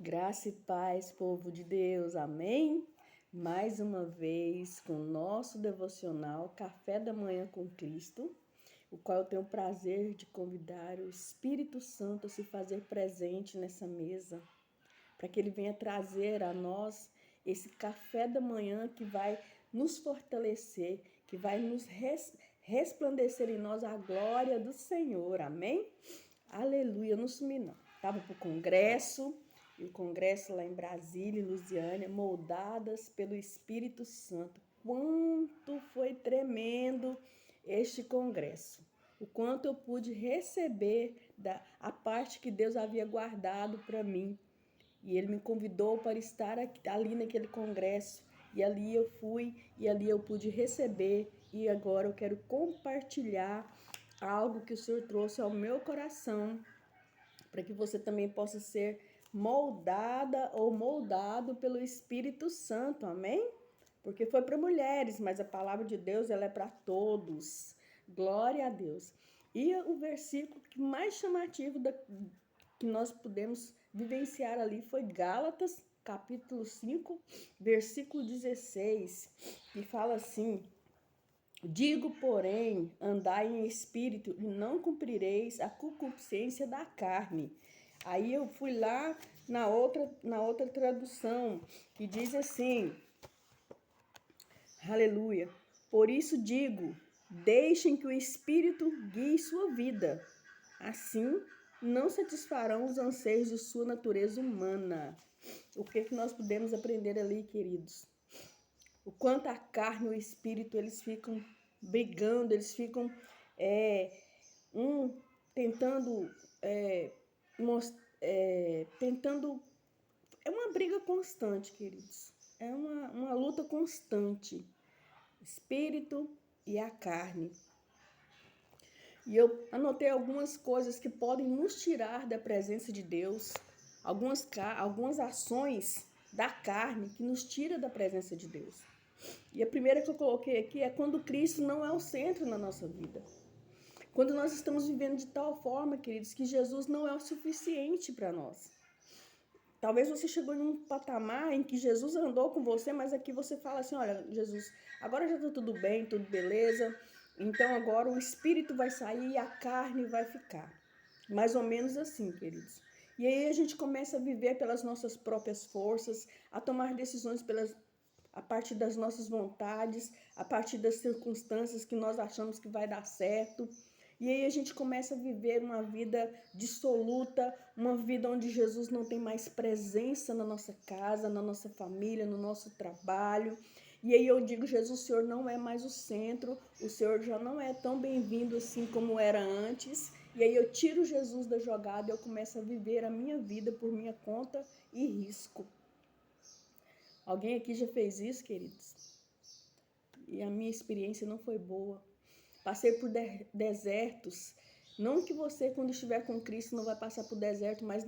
Graça e paz, povo de Deus, amém? Mais uma vez com o nosso devocional Café da Manhã com Cristo, o qual eu tenho o prazer de convidar o Espírito Santo a se fazer presente nessa mesa, para que ele venha trazer a nós esse café da manhã que vai nos fortalecer, que vai nos resplandecer em nós a glória do Senhor, amém? Aleluia, não sumi não. Estava para o congresso, e o congresso lá em Brasília, em Lusiânia, moldadas pelo Espírito Santo. Quanto foi tremendo este congresso. O quanto eu pude receber a parte que Deus havia guardado para mim. E Ele me convidou para estar ali naquele congresso. E ali eu fui, e ali eu pude receber. E agora eu quero compartilhar algo que o Senhor trouxe ao meu coração, para que você também possa ser moldada ou moldado pelo Espírito Santo, amém? Porque foi para mulheres, mas a palavra de Deus ela é para todos. Glória a Deus. E o versículo que mais chamativo que nós pudemos vivenciar ali foi Gálatas, capítulo 5, versículo 16, que fala assim: digo, porém, andai em espírito e não cumprireis a concupiscência da carne. Aí eu fui lá na outra tradução, que diz assim, aleluia, por isso digo, deixem que o Espírito guie sua vida. Assim, não satisfarão os anseios de sua natureza humana. O que nós podemos aprender ali, queridos? O quanto a carne e o espírito, eles ficam brigando, eles ficam tentando, tentando... É uma briga constante, queridos. É uma luta constante. Espírito e a carne. E eu anotei algumas coisas que podem nos tirar da presença de Deus. Algumas ações da carne que nos tira da presença de Deus. E a primeira que eu coloquei aqui é quando Cristo não é o centro na nossa vida. Quando nós estamos vivendo de tal forma, queridos, que Jesus não é o suficiente para nós. Talvez você chegou em um patamar em que Jesus andou com você, mas aqui você fala assim, olha, Jesus, agora já está tudo bem, tudo beleza, então agora o espírito vai sair e a carne vai ficar. Mais ou menos assim, queridos. E aí a gente começa a viver pelas nossas próprias forças, a tomar decisões a partir das nossas vontades, a partir das circunstâncias que nós achamos que vai dar certo. E aí a gente começa a viver uma vida dissoluta, uma vida onde Jesus não tem mais presença na nossa casa, na nossa família, no nosso trabalho. E aí eu digo, Jesus, o Senhor não é mais o centro, o Senhor já não é tão bem-vindo assim como era antes. E aí eu tiro Jesus da jogada e eu começo a viver a minha vida por minha conta e risco. Alguém aqui já fez isso, queridos? E a minha experiência não foi boa. Passei por desertos. Não que você, quando estiver com Cristo, não vai passar por deserto, mas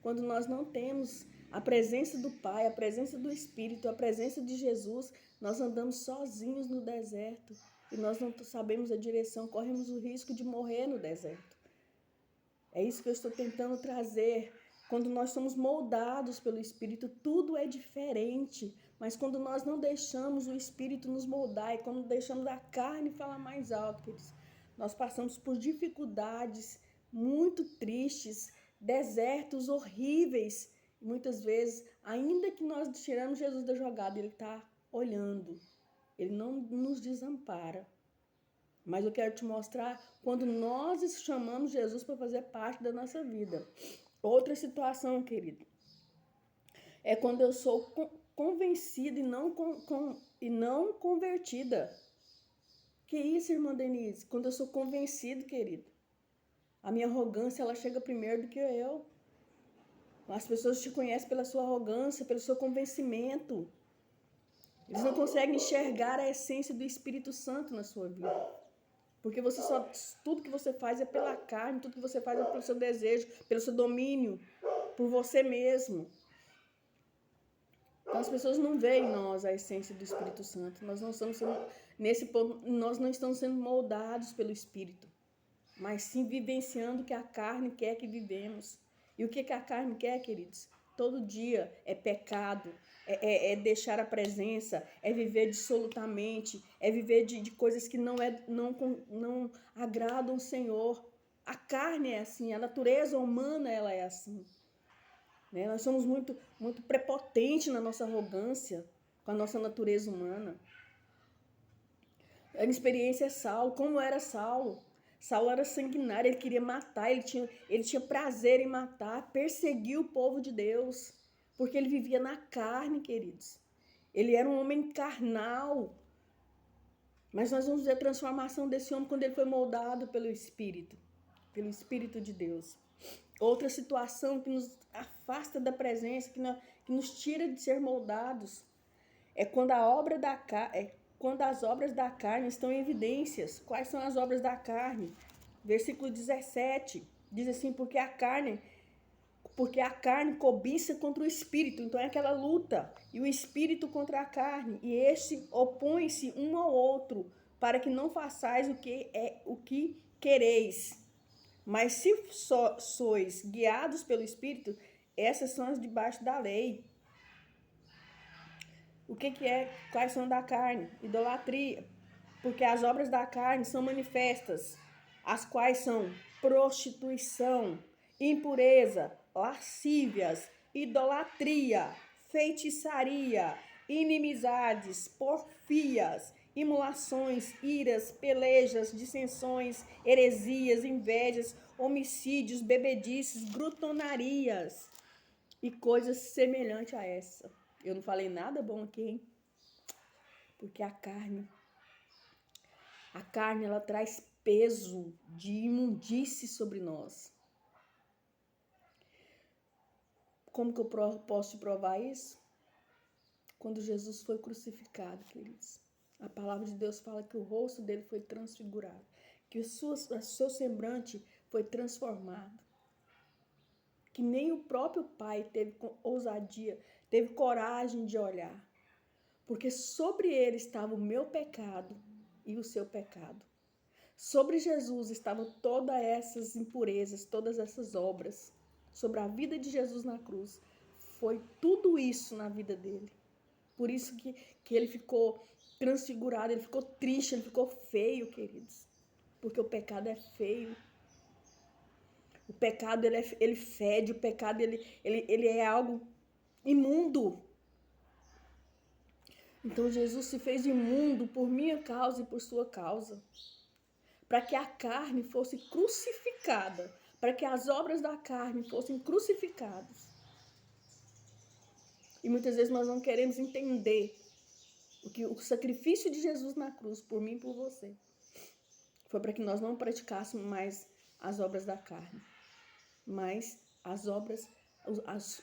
quando nós não temos a presença do Pai, a presença do Espírito, a presença de Jesus, nós andamos sozinhos no deserto. E nós não sabemos a direção, corremos o risco de morrer no deserto. É isso que eu estou tentando trazer. Quando nós somos moldados pelo Espírito, tudo é diferente. Mas quando nós não deixamos o Espírito nos moldar, e quando deixamos a carne falar mais alto, queridos, nós passamos por dificuldades muito tristes, desertos horríveis. Muitas vezes, ainda que nós tiramos Jesus da jogada, Ele está olhando. Ele não nos desampara. Mas eu quero te mostrar quando nós chamamos Jesus para fazer parte da nossa vida. Outra situação, querido, é quando eu sou convencida e não convertida. Que isso, irmã Denise? Quando eu sou convencido, querido, a minha arrogância ela chega primeiro do que eu. As pessoas te conhecem pela sua arrogância, pelo seu convencimento. Eles não conseguem enxergar a essência do Espírito Santo na sua vida. Porque tudo que você faz é pela carne, tudo que você faz é pelo seu desejo, pelo seu domínio, por você mesmo. Então as pessoas não veem em nós a essência do Espírito Santo. Nós não estamos sendo, nesse ponto, nós não estamos sendo moldados pelo Espírito, mas sim vivenciando o que a carne quer que vivemos. E o que a carne quer, queridos? todo dia é pecado, é deixar a presença, é viver dissolutamente, é viver de coisas que não agradam o Senhor. A carne é assim, a natureza humana ela é assim. Né? Nós somos muito, muito prepotentes na nossa arrogância, com a nossa natureza humana. A minha experiência é Saulo. Como era Saulo? Saulo era sanguinário, ele queria matar, ele tinha prazer em matar, perseguir o povo de Deus, porque ele vivia na carne, queridos. Ele era um homem carnal. Mas nós vamos ver a transformação desse homem quando ele foi moldado pelo Espírito de Deus. Outra situação que nos afasta da presença, que nos tira de ser moldados, é quando quando as obras da carne estão em evidências. Quais são as obras da carne? Versículo 17, diz assim, porque a carne cobiça contra o espírito, então é aquela luta, e o espírito contra a carne, e este opõe-se um ao outro, para que não façais o que quereis. Mas se sois guiados pelo espírito, essas são as debaixo da lei. O que é? Quais são da carne? Idolatria. Porque as obras da carne são manifestas, as quais são prostituição, impureza, lascívias, idolatria, feitiçaria, inimizades, porfias, imolações, iras, pelejas, dissensões, heresias, invejas, homicídios, bebedices, glutonarias e coisas semelhantes a essa. Eu não falei nada bom aqui, hein? Porque a carne ela traz peso de imundície sobre nós. Como que eu posso te provar isso? Quando Jesus foi crucificado, queridos. A palavra de Deus fala que o rosto dele foi transfigurado, que o seu semblante foi transformado. Que nem o próprio Pai teve ousadia, teve coragem de olhar. Porque sobre ele estava o meu pecado e o seu pecado. Sobre Jesus estavam todas essas impurezas, todas essas obras. Sobre a vida de Jesus na cruz. Foi tudo isso na vida dele. Por isso que ele ficou transfigurado, ele ficou triste, ele ficou feio, queridos. Porque o pecado é feio. O pecado, ele fede, o pecado, ele é algo imundo. Então, Jesus se fez imundo por minha causa e por sua causa. Para que a carne fosse crucificada. Para que as obras da carne fossem crucificadas. E muitas vezes nós não queremos entender o sacrifício de Jesus na cruz, por mim e por você, foi para que nós não praticássemos mais as obras da carne, mas as obras,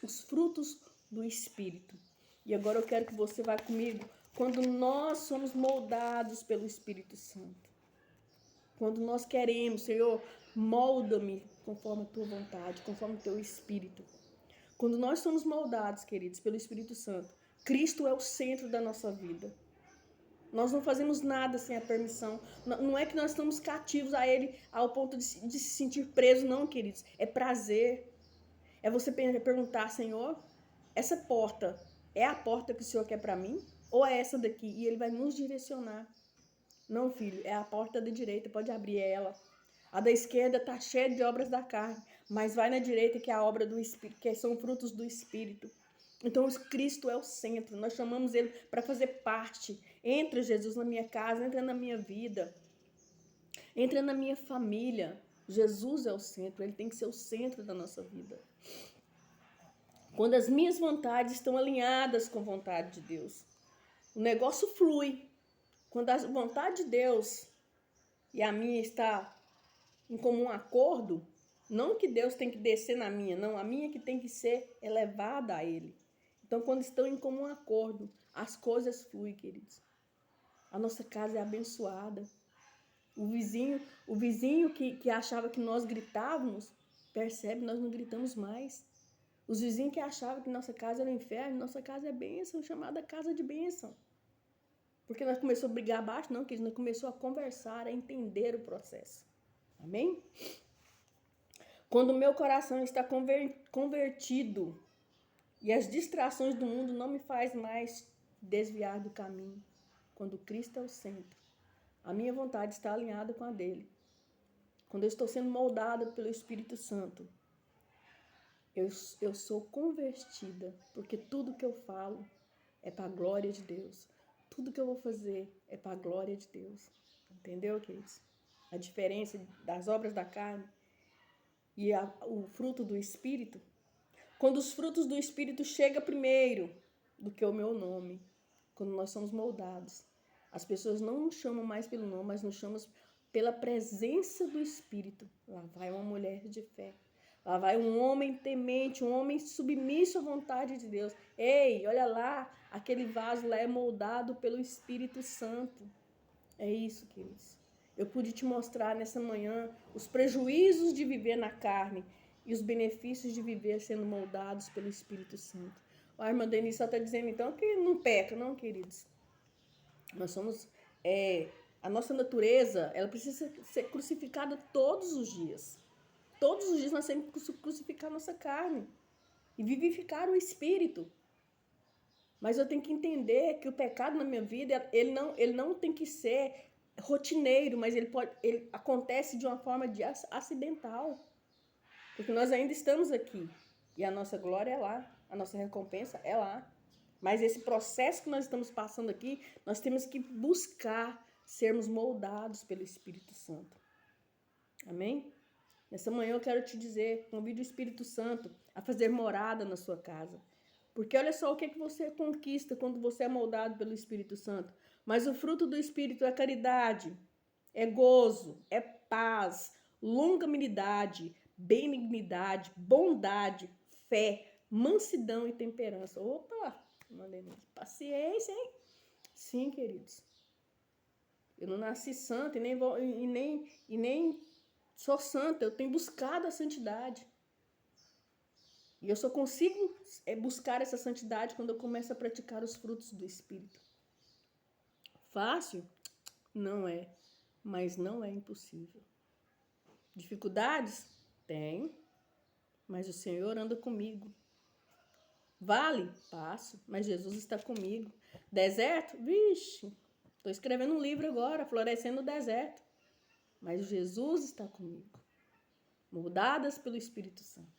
os frutos do Espírito. E agora eu quero que você vá comigo quando nós somos moldados pelo Espírito Santo. Quando nós queremos, Senhor, molda-me conforme a tua vontade, conforme o teu Espírito. Quando nós somos moldados, queridos, pelo Espírito Santo, Cristo é o centro da nossa vida. Nós não fazemos nada sem a permissão. Não é que nós estamos cativos a Ele ao ponto de se sentir preso, não, queridos. É prazer. É você perguntar, Senhor, essa porta é a porta que o Senhor quer para mim? Ou é essa daqui? E Ele vai nos direcionar. Não, filho, é a porta da direita, pode abrir ela. A da esquerda está cheia de obras da carne, mas vai na direita que é a obra do Espírito, que são frutos do Espírito. Então, Cristo é o centro, nós chamamos Ele para fazer parte. Entra, Jesus, na minha casa, entra na minha vida, entra na minha família. Jesus é o centro, Ele tem que ser o centro da nossa vida. Quando as minhas vontades estão alinhadas com a vontade de Deus, o negócio flui. Quando a vontade de Deus e a minha está em comum acordo, não que Deus tem que descer na minha, não, a minha que tem que ser elevada a Ele. Então, quando estão em comum acordo, as coisas fluem, queridos. A nossa casa é abençoada. O vizinho que achava que nós gritávamos, percebe, nós não gritamos mais. Os vizinhos que achavam que nossa casa era um inferno, nossa casa é bênção, chamada casa de bênção. Porque nós começamos a brigar abaixo, não, queridos, nós começamos a conversar, a entender o processo. Amém? Quando o meu coração está convertido E as distrações do mundo não me faz mais desviar do caminho. Quando Cristo é o centro, a minha vontade está alinhada com a dele. Quando eu estou sendo moldada pelo Espírito Santo, eu sou convertida, porque tudo que eu falo é para a glória de Deus. Tudo que eu vou fazer é para a glória de Deus. Entendeu, queridos? A diferença das obras da carne e o fruto do Espírito. Quando os frutos do Espírito chegam primeiro do que o meu nome, quando nós somos moldados, as pessoas não nos chamam mais pelo nome, mas nos chamam pela presença do Espírito. Lá vai uma mulher de fé. Lá vai um homem temente, um homem submisso à vontade de Deus. Ei, olha lá, aquele vaso lá é moldado pelo Espírito Santo. É isso, queridos. Eu pude te mostrar nessa manhã os prejuízos de viver na carne e os benefícios de viver sendo moldados pelo Espírito Santo. A irmã Denise só está dizendo então que não peca, não, queridos. Nós somos... a nossa natureza, ela precisa ser crucificada todos os dias. Todos os dias nós temos que crucificar a nossa carne e vivificar o Espírito. Mas eu tenho que entender que o pecado na minha vida, ele não tem que ser rotineiro, mas ele acontece de uma forma acidental. Porque nós ainda estamos aqui. E a nossa glória é lá. A nossa recompensa é lá. Mas esse processo que nós estamos passando aqui, nós temos que buscar sermos moldados pelo Espírito Santo. Amém? Nessa manhã eu quero te dizer, convide o Espírito Santo a fazer morada na sua casa. Porque olha só o que você conquista quando você é moldado pelo Espírito Santo. Mas o fruto do Espírito é caridade, é gozo, é paz, longanimidade, benignidade, bondade, fé, mansidão e temperança. Opa, paciência, hein? Sim, queridos. Eu não nasci santa e nem sou santa. Eu tenho buscado a santidade. E eu só consigo buscar essa santidade quando eu começo a praticar os frutos do Espírito. Fácil? Não é. Mas não é impossível. Dificuldades? Tem. Mas o Senhor anda comigo. Vale? Passo. Mas Jesus está comigo. Deserto? Vixe. Estou escrevendo um livro agora, Florescendo no Deserto. Mas Jesus está comigo. Moldadas pelo Espírito Santo.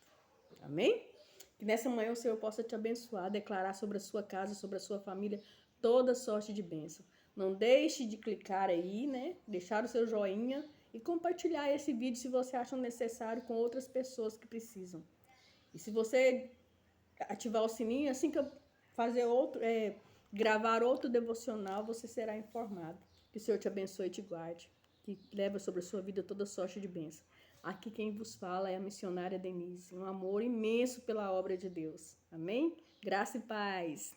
Amém? Que nessa manhã o Senhor possa te abençoar, declarar sobre a sua casa, sobre a sua família, toda sorte de bênção. Não deixe de clicar aí, né? Deixar o seu joinha e compartilhar esse vídeo se você acha necessário com outras pessoas que precisam. E se você ativar o sininho, assim que eu fazer gravar outro devocional, você será informado. Que o Senhor te abençoe e te guarde. Que leva sobre a sua vida toda sorte de bênção. Aqui quem vos fala é a missionária Denise. Um amor imenso pela obra de Deus. Amém? Graça e paz.